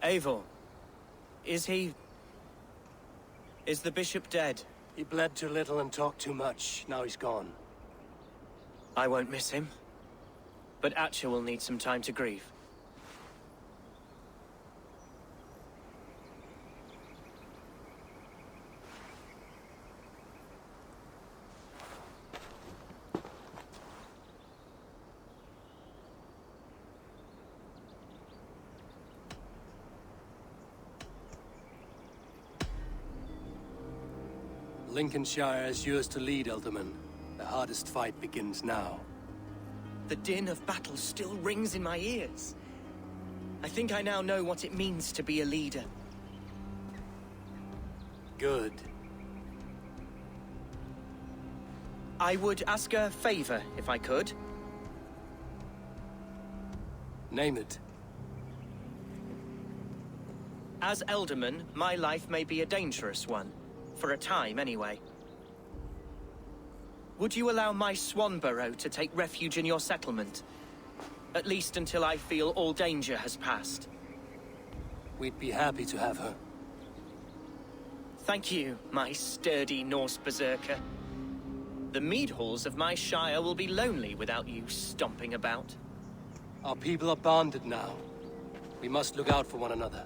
Eivor, is he... is the bishop dead? He bled too little and talked too much. Now he's gone. I won't miss him. But Atcha will need some time to grieve. Lincolnshire is yours to lead, Elderman. The hardest fight begins now. The din of battle still rings in my ears. I think I now know what it means to be a leader. Good. I would ask a favor, if I could. Name it. As Elderman, my life may be a dangerous one. For a time, anyway. Would you allow my Swanborough to take refuge in your settlement? At least until I feel all danger has passed. We'd be happy to have her. Thank you, my sturdy Norse berserker. The mead halls of my shire will be lonely without you stomping about. Our people are bonded now. We must look out for one another.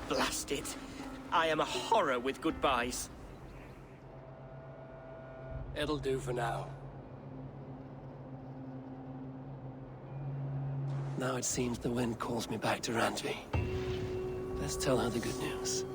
Blast it. I am a horror with goodbyes. It'll do for now. Now it seems the wind calls me back to Randvi. Let's tell her the good news.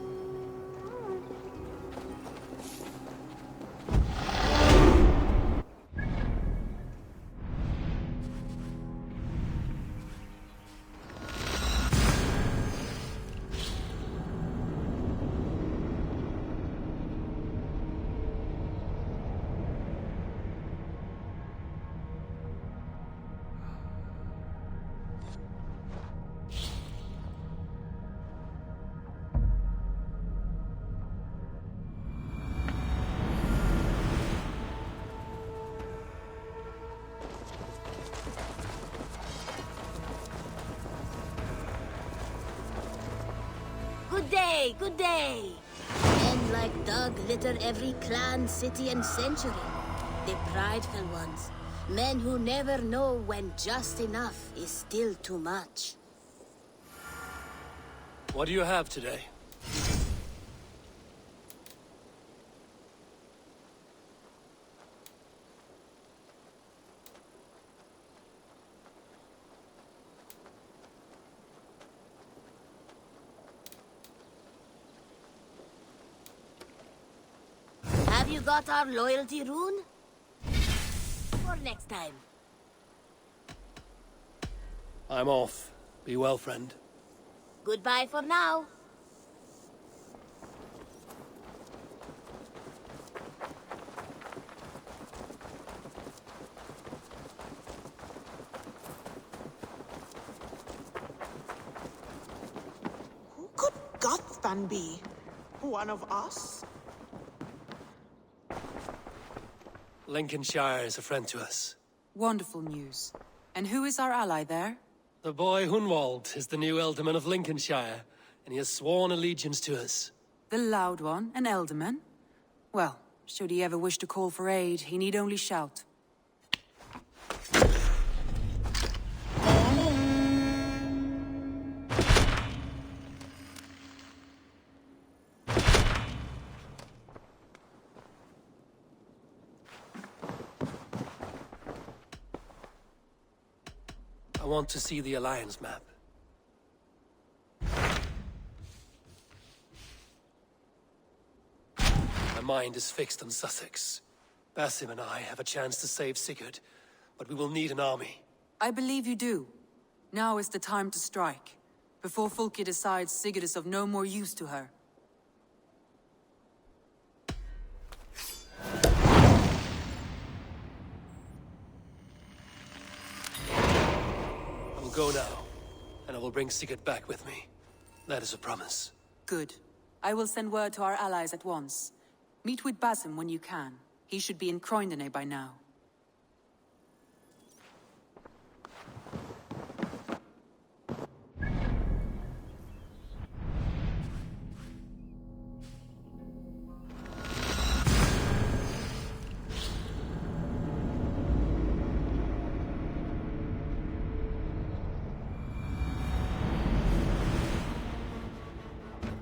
Good day! Men like Doug litter every clan, city, and century. The prideful ones. Men who never know when just enough is still too much. What do you have today? Have you got our loyalty rune? For next time. I'm off. Be well, friend. Goodbye for now. Who could Gothvan be? One of us? Lincolnshire is a friend to us. Wonderful news. And who is our ally there? The boy Hunwald is the new Ealdorman of Lincolnshire, and he has sworn allegiance to us. The loud one, an Ealdorman? Well, should he ever wish to call for aid, he need only shout. I want to see the Alliance map. My mind is fixed on Sussex. Basim and I have a chance to save Sigurd, but we will need an army. I believe you do. Now is the time to strike, before Fulke decides Sigurd is of no more use to her. I will go now, and I will bring Sigurd back with me. That is a promise. Good. I will send word to our allies at once. Meet with Basim when you can. He should be in Croydon by now.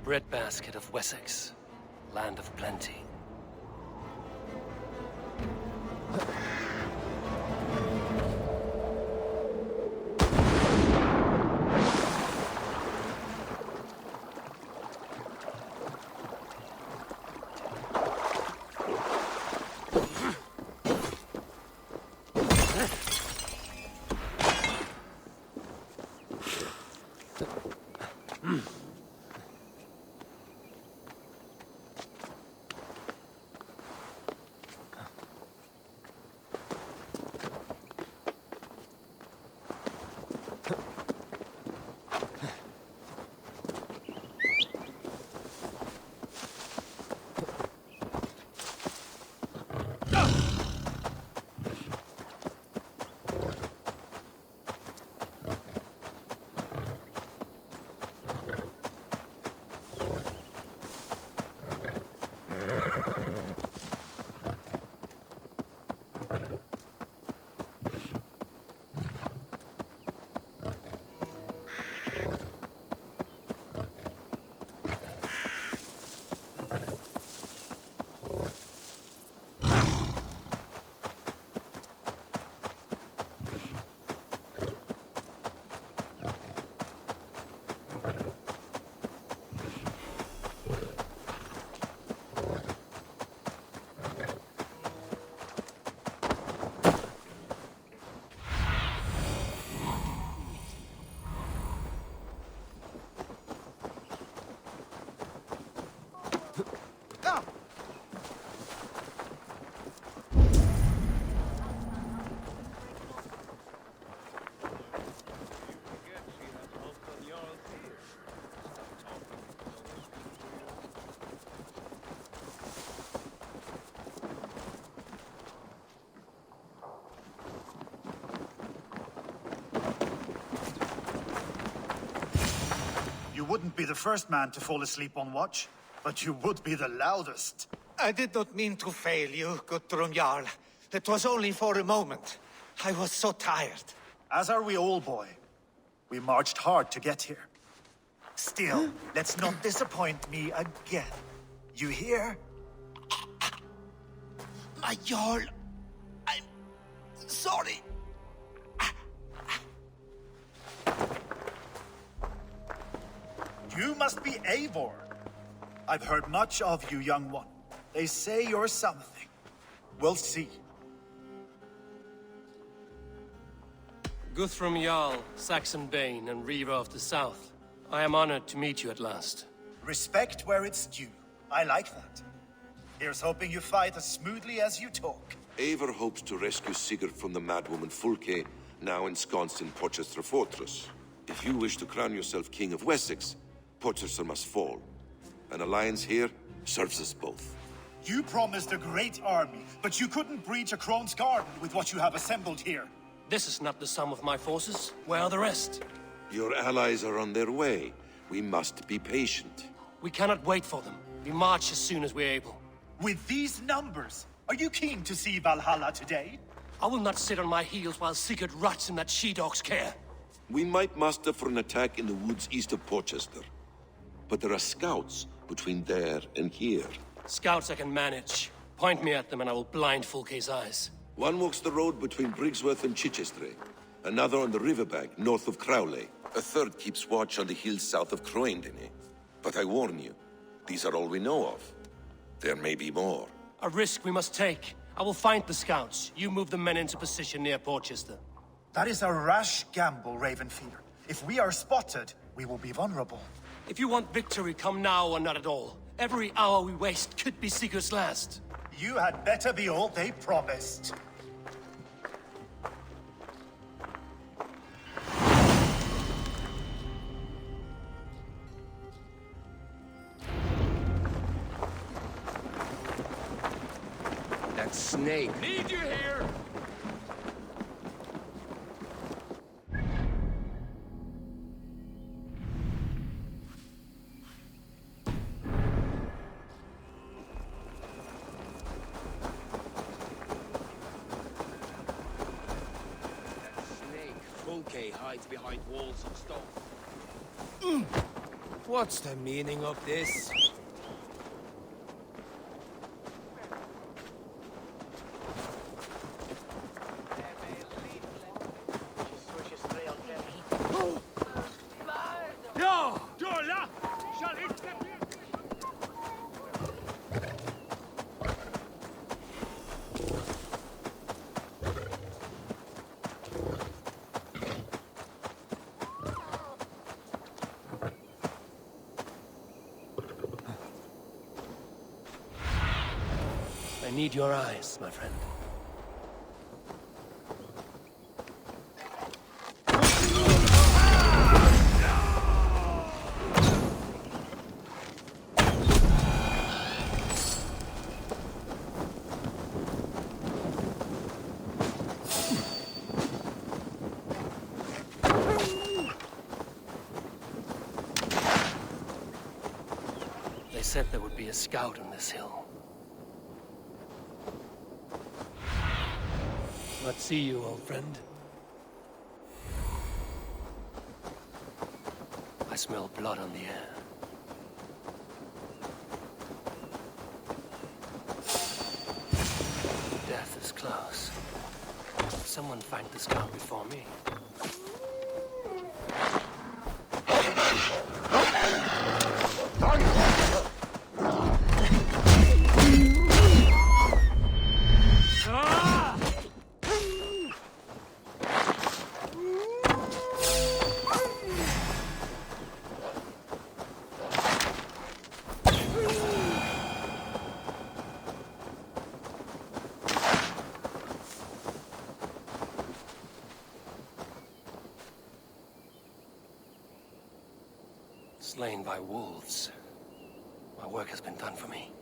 Breadbasket of Wessex, land of plenty. You wouldn't be the first man to fall asleep on watch, but you would be the loudest. I did not mean to fail you, Guthrum Jarl. It was only for a moment. I was so tired. As are we all, boy. We marched hard to get here. Still, let's not disappoint me again. You hear? My Jarl, I'm sorry. You must be Eivor. I've heard much of you, young one. They say you're something. We'll see. Guthrum Jarl, Saxon Bane, and Reaver of the South. I am honored to meet you at last. Respect where it's due. I like that. Here's hoping you fight as smoothly as you talk. Eivor hopes to rescue Sigurd from the madwoman Fulke, now ensconced in Porchester Fortress. If you wish to crown yourself King of Wessex, Porchester must fall. An alliance here serves us both. You promised a great army, but you couldn't breach a Crone's garden with what you have assembled here. This is not the sum of my forces. Where are the rest? Your allies are on their way. We must be patient. We cannot wait for them. We march as soon as we're able. With these numbers, are you keen to see Valhalla today? I will not sit on my heels while Sigurd rots in that she-dog's care. We might muster for an attack in the woods east of Porchester. But there are scouts between there and here. Scouts I can manage. Point me at them and I will blind Fulke's eyes. One walks the road between Briggsworth and Chichester. Another on the riverbank north of Crowley. A third keeps watch on the hills south of Croydon. But I warn you, these are all we know of. There may be more. A risk we must take. I will find the scouts. You move the men into position near Porchester. That is a rash gamble, Ravenfeeder. If we are spotted, we will be vulnerable. If you want victory, come now or not at all. Every hour we waste could be Sigurd's last. You had better be all they promised. That snake. Need you here! That snake, Fulke, hides behind walls of stone. What's the meaning of this? I need your eyes, my friend. They said there would be a scout on this hill. Let's see you, old friend. I smell blood on the air. Death is close. Someone find the scout before me. Slain by wolves. My work has been done for me.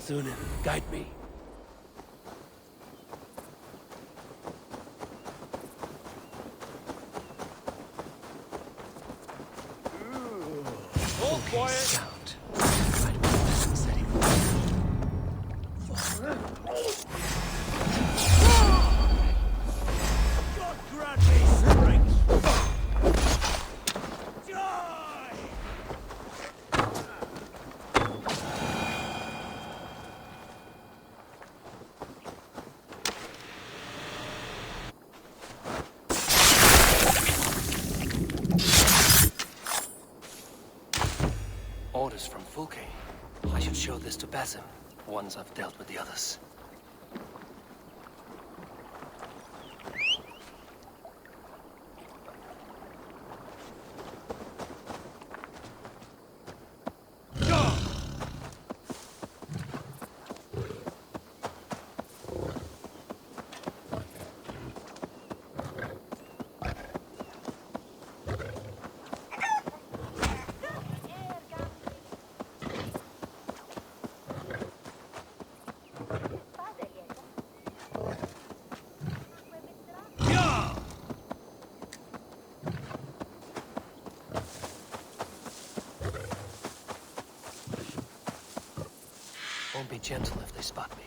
Sunan, guide me. Hold quiet! Scout. Right about the setting. God grant me strength! Orders from Fulke. I should show this to Basim, once I've dealt with the others. Won't be gentle if they spot me.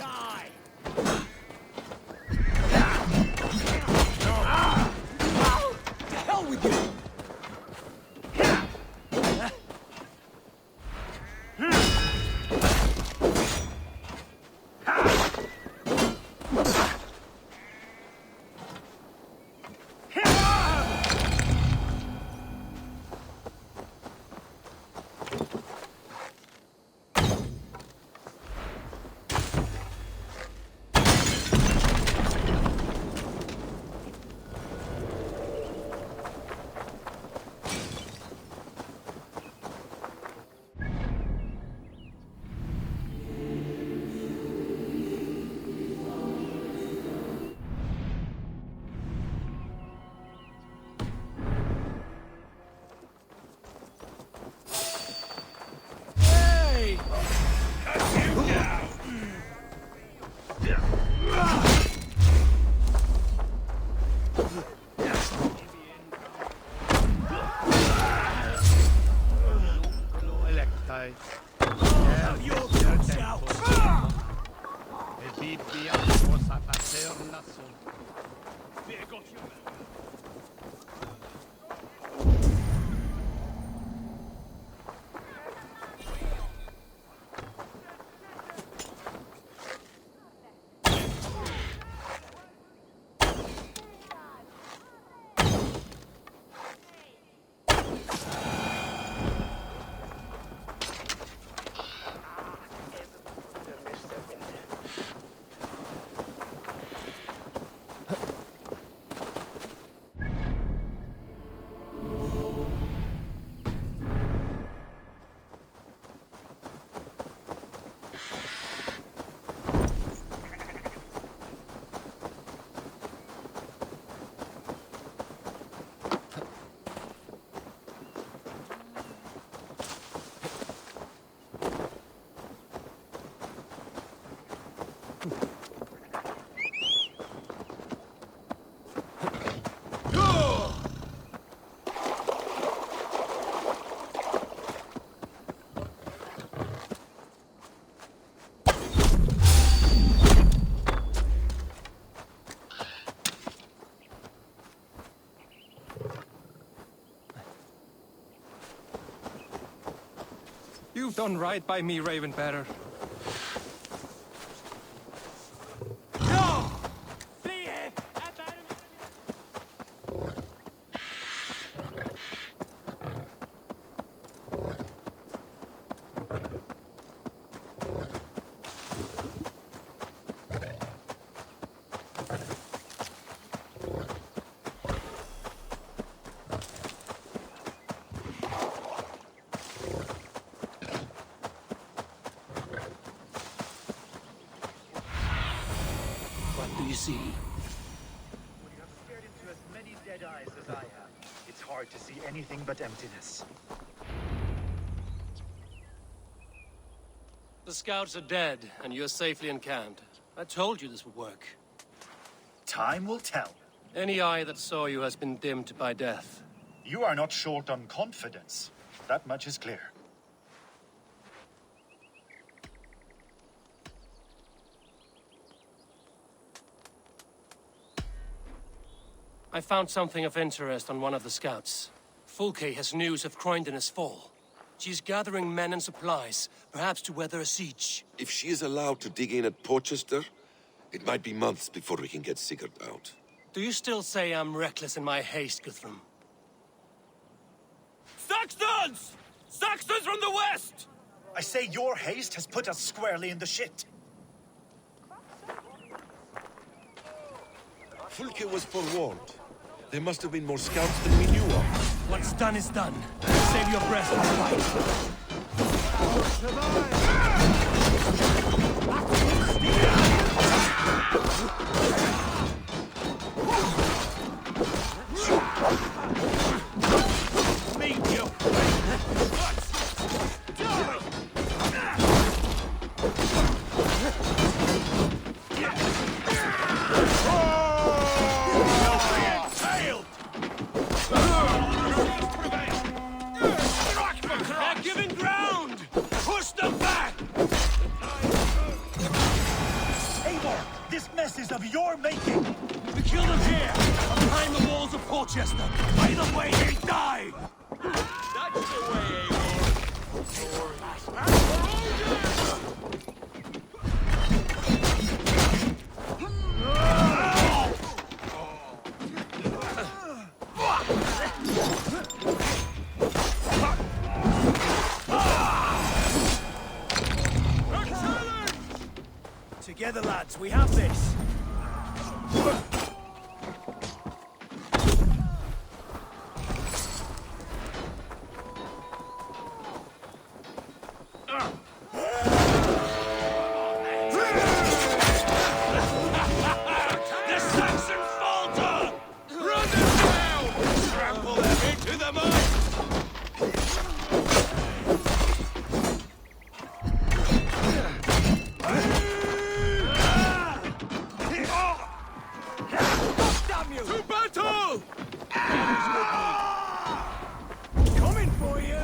die! To hell with you! You've done right by me, Raven Bearer. What do you see? When you have stared into as many dead eyes as I have, it's hard to see anything but emptiness. The scouts are dead, and you're safely encamped. I told you this would work. Time will tell. Any eye that saw you has been dimmed by death. You are not short on confidence. That much is clear. I found something of interest on one of the scouts. Fulke has news of Croydon's fall. She's gathering men and supplies, perhaps to weather a siege. If she is allowed to dig in at Porchester, it might be months before we can get Sigurd out. Do you still say I'm reckless in my haste, Guthrum? Saxons! Saxons from the west! I say your haste has put us squarely in the shit. Fulke was forewarned. There must have been more scouts than we knew of. What's done is done. Save your breath for the fight. Meet you! They're giving ground! Push them back! Eivor! This mess is of your making! We killed them here, behind the walls of Portchester. Either way, they die! That's the way, Eivor. Together, lads, we have this! The Saxons falter! Run them down! Trample them into the mud! To battle! Coming for you!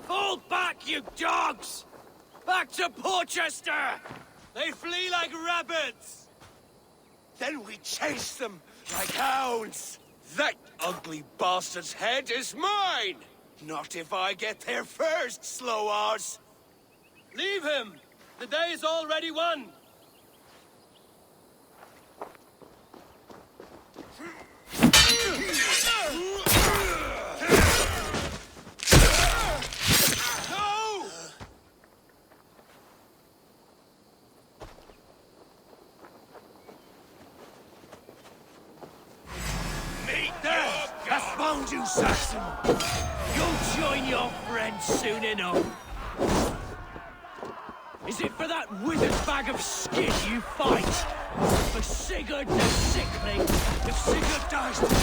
Fall back, you dogs! Back to Portchester! They flee like rabbits! Then we chase them like hounds! That ugly bastard's head is mine! Not if I get there first, slow arse! Leave him! The day is already won! No! Meet there! I found you, Saxon! You'll join your friends soon enough! Is it for that withered bag of skin you fight? For Sigurd the Sickly? If Sigurd dies today,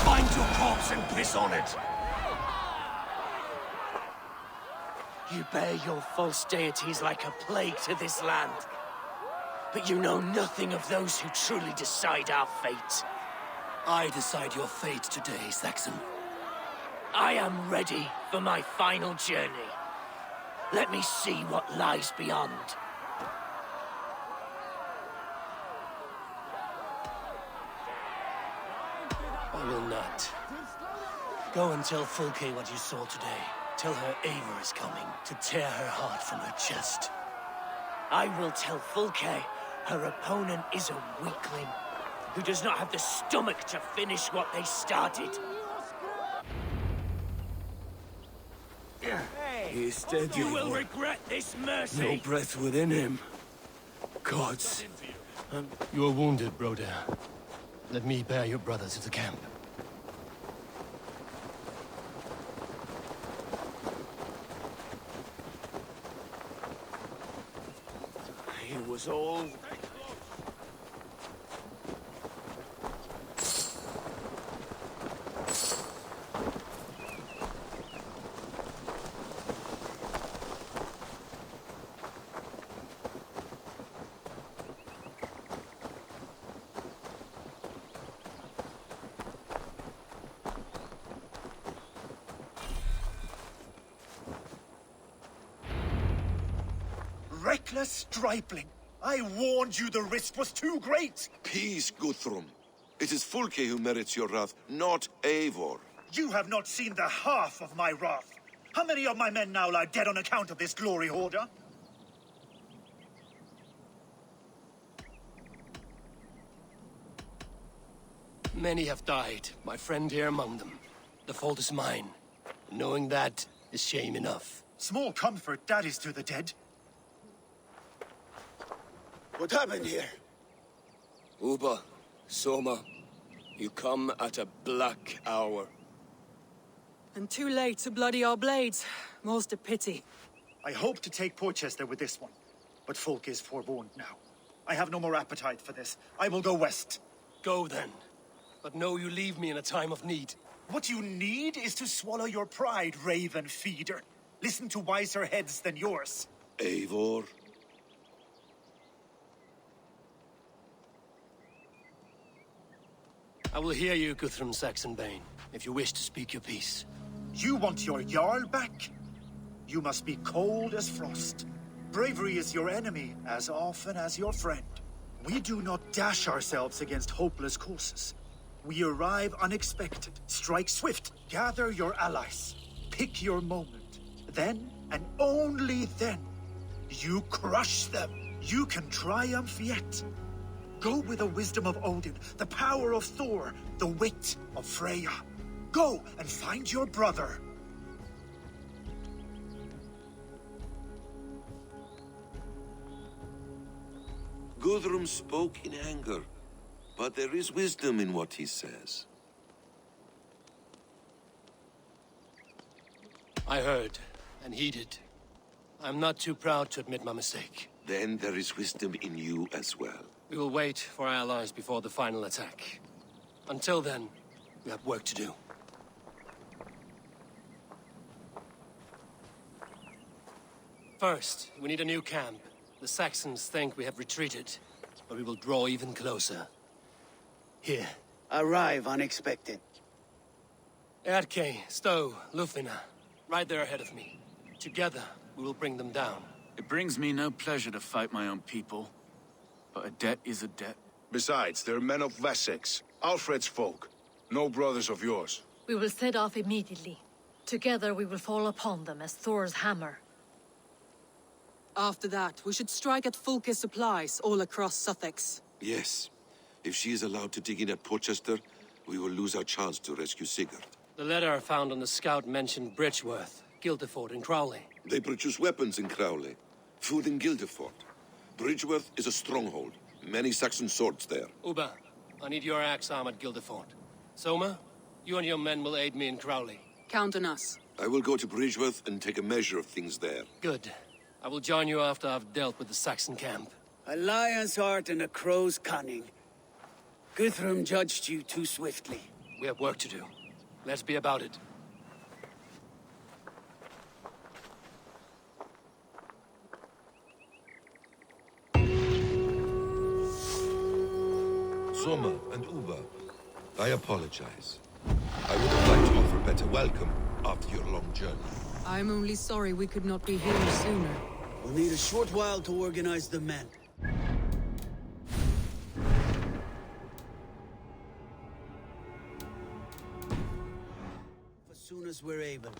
find your corpse and piss on it! You bear your false deities like a plague to this land. But you know nothing of those who truly decide our fate. I decide your fate today, Saxon. I am ready for my final journey. Let me see what lies beyond. I will not. Go and tell Fulke what you saw today. Tell her Eivor is coming to tear her heart from her chest. I will tell Fulke her opponent is a weakling who does not have the stomach to finish what they started. He's dead. You will regret this mercy. No breath within him. Gods. You are wounded, Broder. Let me bear your brother to the camp. It was all... Reckless stripling! I warned you the risk was too great! Peace, Guthrum. It is Fulke who merits your wrath, not Eivor. You have not seen the half of my wrath. How many of my men now lie dead on account of this glory hoarder? Many have died, my friend here among them. The fault is mine. Knowing that is shame enough. Small comfort that is to the dead. What happened here? Uba, Soma, you come at a black hour. And too late to bloody our blades. Most a pity. I hope to take Porchester with this one, but folk is forewarned now. I have no more appetite for this. I will go west. Go then. But know you leave me in a time of need. What you need is to swallow your pride, raven feeder. Listen to wiser heads than yours. Eivor? I will hear you, Guthrum Saxonbane, if you wish to speak your piece. You want your Jarl back? You must be cold as frost. Bravery is your enemy as often as your friend. We do not dash ourselves against hopeless courses. We arrive unexpected, strike swift, gather your allies, pick your moment. Then, and only then, you crush them. You can triumph yet. Go with the wisdom of Odin, the power of Thor, the wit of Freya. Go and find your brother. Guthrum spoke in anger, but there is wisdom in what he says. I heard, and heeded. I'm not too proud to admit my mistake. Then there is wisdom in you as well. We will wait for our allies before the final attack. Until then, we have work to do. First, we need a new camp. The Saxons think we have retreated, but we will draw even closer. Here. Arrive unexpected. Erke, Stowe, Lufina, right there ahead of me. Together, we will bring them down. It brings me no pleasure to fight my own people, but a debt is a debt. Besides, they're men of Wessex, Alfred's folk, no brothers of yours. We will set off immediately. Together we will fall upon them as Thor's hammer. After that, we should strike at Fulke's supplies all across Sussex. Yes. If she is allowed to dig in at Porchester, we will lose our chance to rescue Sigurd. The letter found on the scout mentioned Bridgeworth, Guildeford, and Crowley. They produce weapons in Crowley, food in Guildeford. Bridgeworth is a stronghold. Many Saxon swords there. Uba, I need your axe arm at Guildeford. Soma, you and your men will aid me in Crowley. Count on us. I will go to Bridgeworth and take a measure of things there. Good. I will join you after I've dealt with the Saxon camp. A lion's heart and a crow's cunning. Guthrum judged you too swiftly. We have work to do. Let's be about it. Soma and Uba, I apologize. I would have liked to offer a better welcome after your long journey. I'm only sorry we could not be here sooner. We'll need a short while to organize the men. As soon as we're able.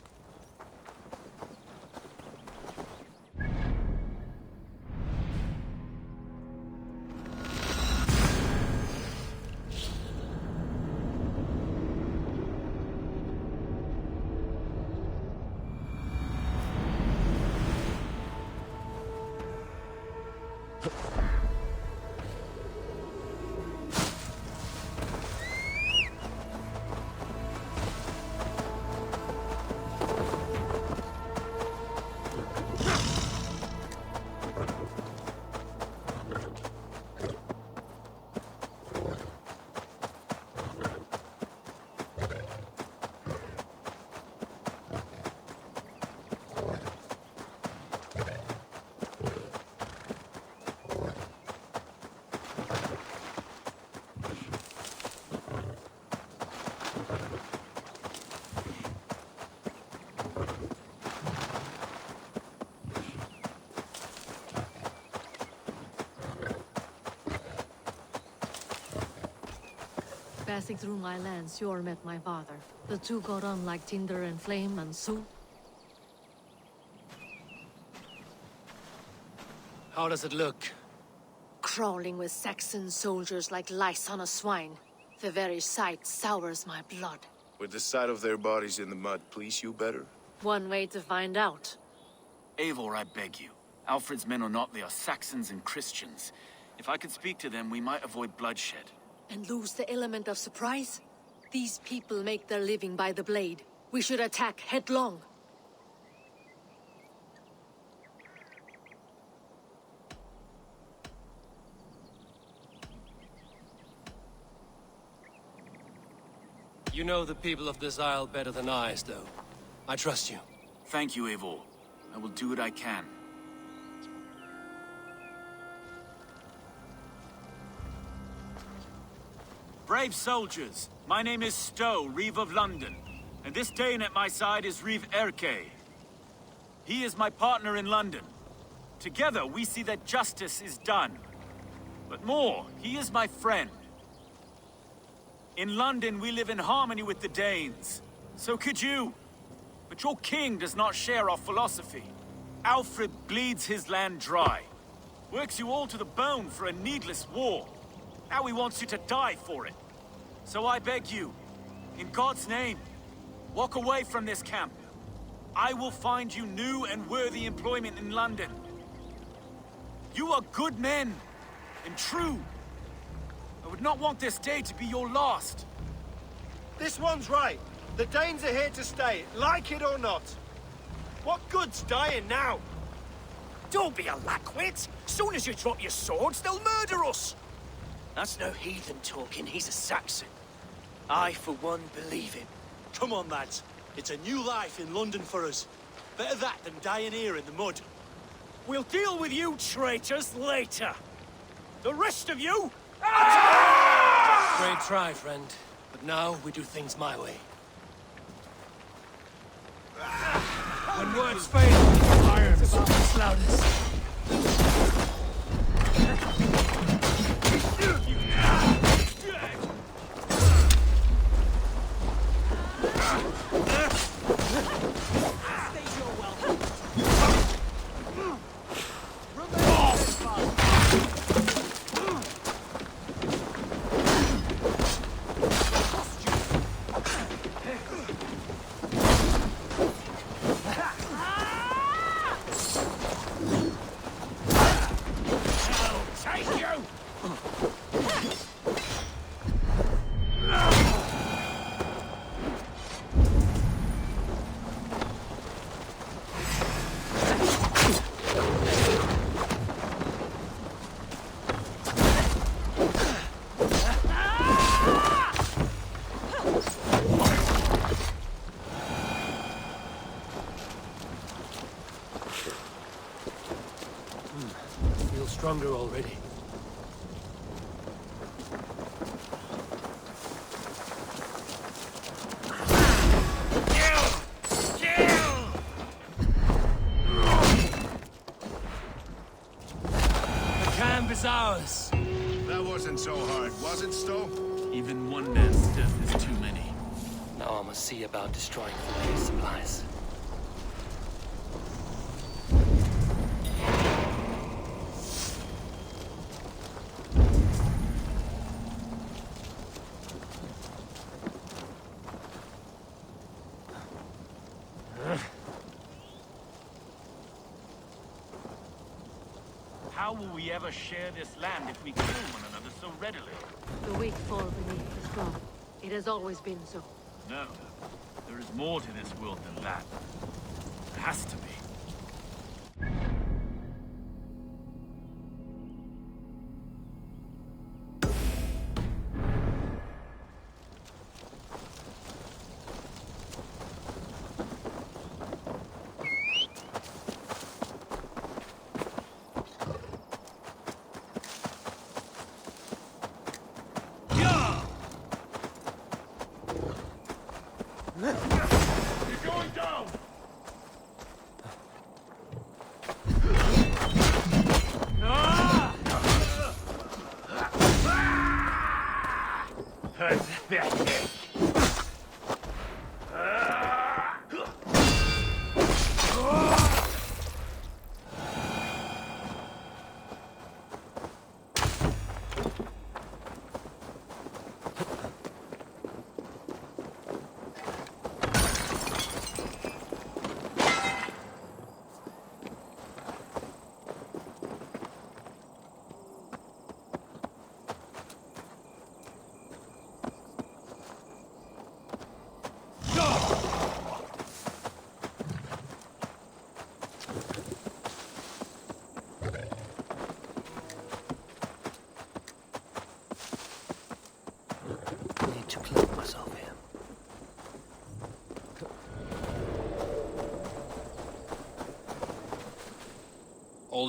Passing through my lands, Yor met my father. The two got on like tinder and flame, and so... How does it look? Crawling with Saxon soldiers like lice on a swine. The very sight sours my blood. Would the sight of their bodies in the mud please you better? One way to find out. Eivor, I beg you. Alfred's men are not, they are Saxons and Christians. If I could speak to them, we might avoid bloodshed. And lose the element of surprise? These people make their living by the blade. We should attack headlong. You know the people of this isle better than I, though. I trust you. Thank you, Eivor. I will do what I can. Brave soldiers, my name is Stowe, Reeve of London, and this Dane at my side is Reeve Erke. He is my partner in London. Together we see that justice is done. But more, he is my friend. In London, we live in harmony with the Danes. So could you. But your king does not share our philosophy. Alfred bleeds his land dry. Works you all to the bone for a needless war. Now he wants you to die for it. So I beg you, in God's name, walk away from this camp. I will find you new and worthy employment in London. You are good men, and true. I would not want this day to be your last. This one's right. The Danes are here to stay, like it or not. What good's dying now? Don't be a lackwit. Soon as you drop your swords, they'll murder us. That's no heathen talking, he's a Saxon. I, for one, believe him. Come on, lads. It's a new life in London for us. Better that than dying here in the mud. We'll deal with you traitors later. The rest of you... Great try, friend. But now we do things my way. When words fail, iron speaks loudest. Stronger already. The camp is ours. That wasn't so hard, was it, Stowe? Even one man's death is too many. Now I must see about destroying the supplies. How will we ever share this land if we kill one another so readily? The weak fall beneath the strong. It has always been so. No. There is more to this world than that. There has to be. You're going down!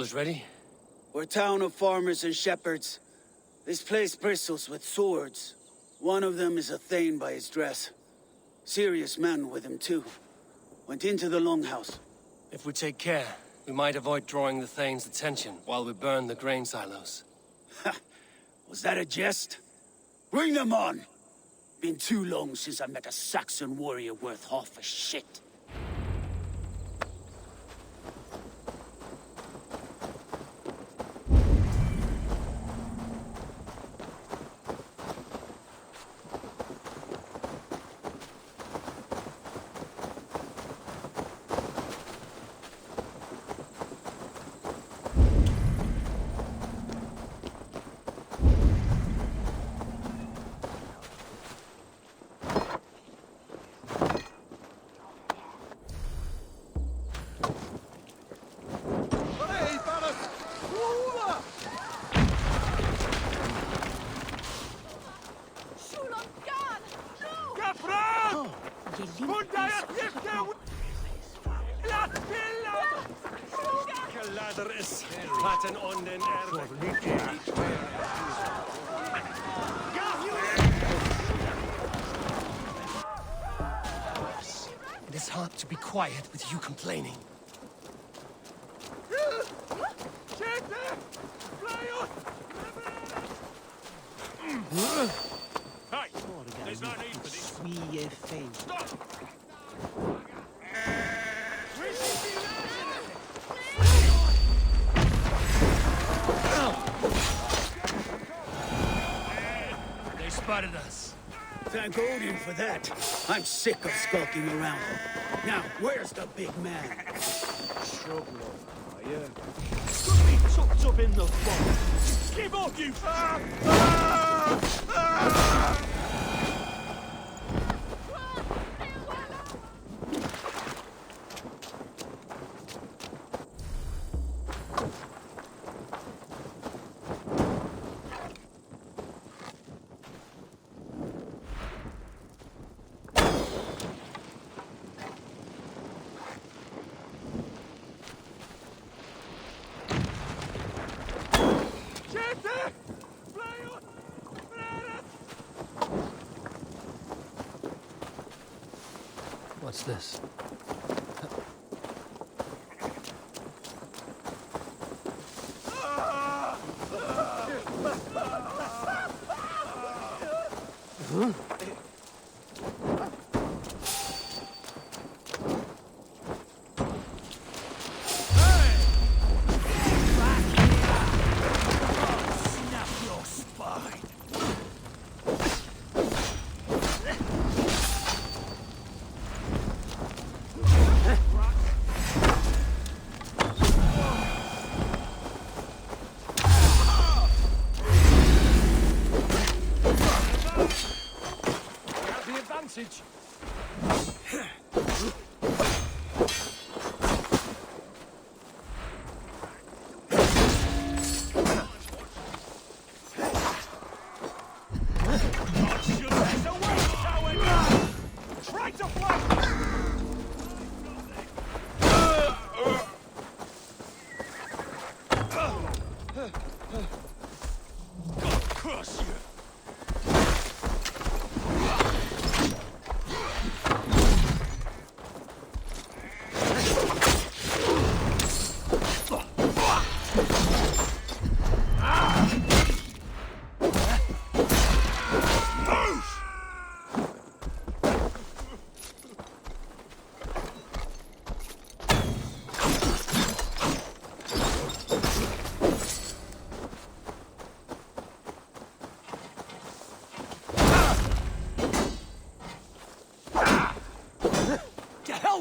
Soldiers ready? We're a town of farmers and shepherds. This place bristles with swords. One of them is a Thane by his dress. Serious man with him, too. Went into the longhouse. If we take care, we might avoid drawing the Thane's attention while we burn the grain silos. Ha! Was that a jest? Bring them on! Been too long since I met a Saxon warrior worth half a shit. It is hard to be quiet with you complaining. Hey! There's no need for this. Stop! They spotted us. Thank Odin for that. I'm sick of skulking around. Now, where's the big man? Could be tucked up in the fog. Give up, you... What's this? Huh?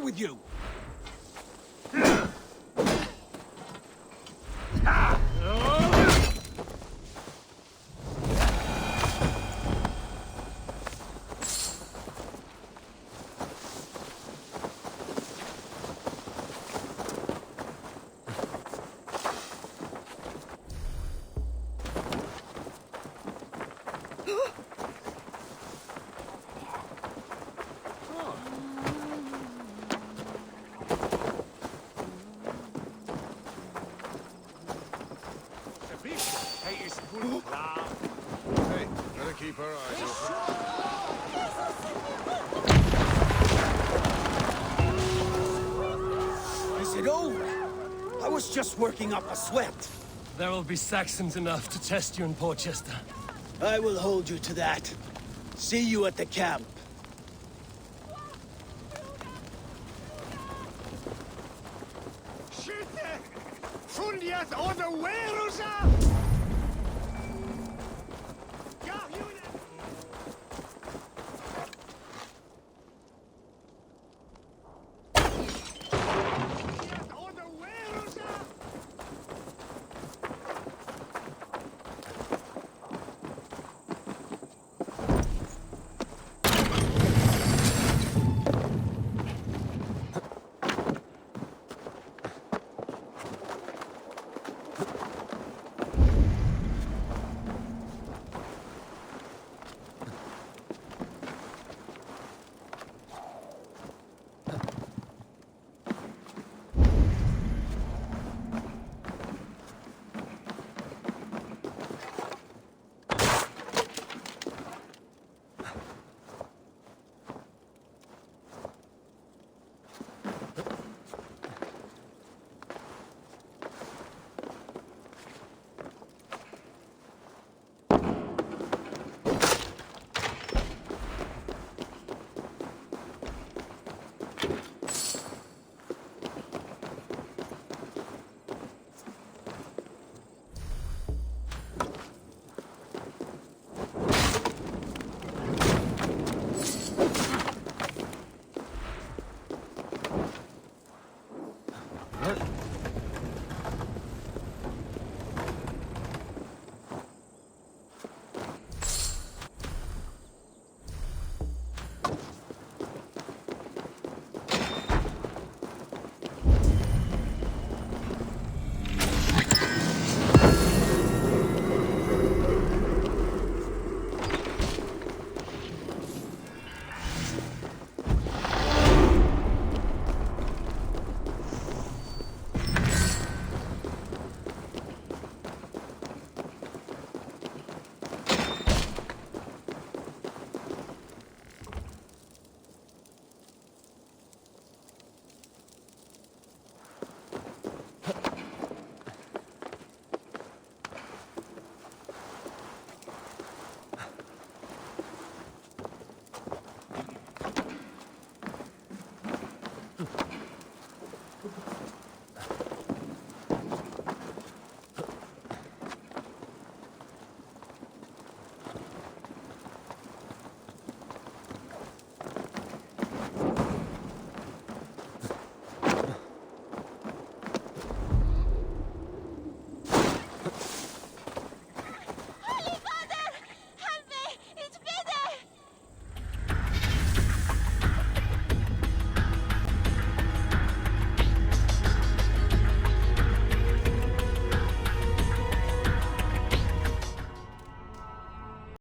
With you. keep our eyes open. Is it over? I was just working up a sweat. There will be Saxons enough to test you in Portchester. I will hold you to that. See you at the camp. Fundiat oder Werusa!